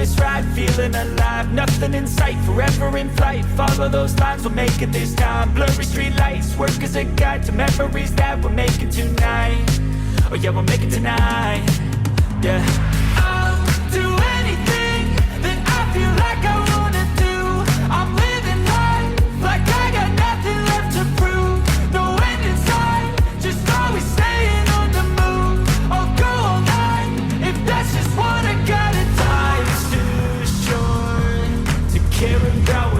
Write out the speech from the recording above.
this ride, feeling alive. Nothing in sight, forever in flight. Follow those lines, we'll make it this time. Blurry street lights, work as a guide to memories that we're making tonight. Oh yeah, we'll make it tonight. Yeah, I'll do anything that I feel like I wanna do. I'm living life like I got nothing left to prove. No end in sight, just always staying on the move. I'll go all night if that's just what I gotta. Life's too short to care about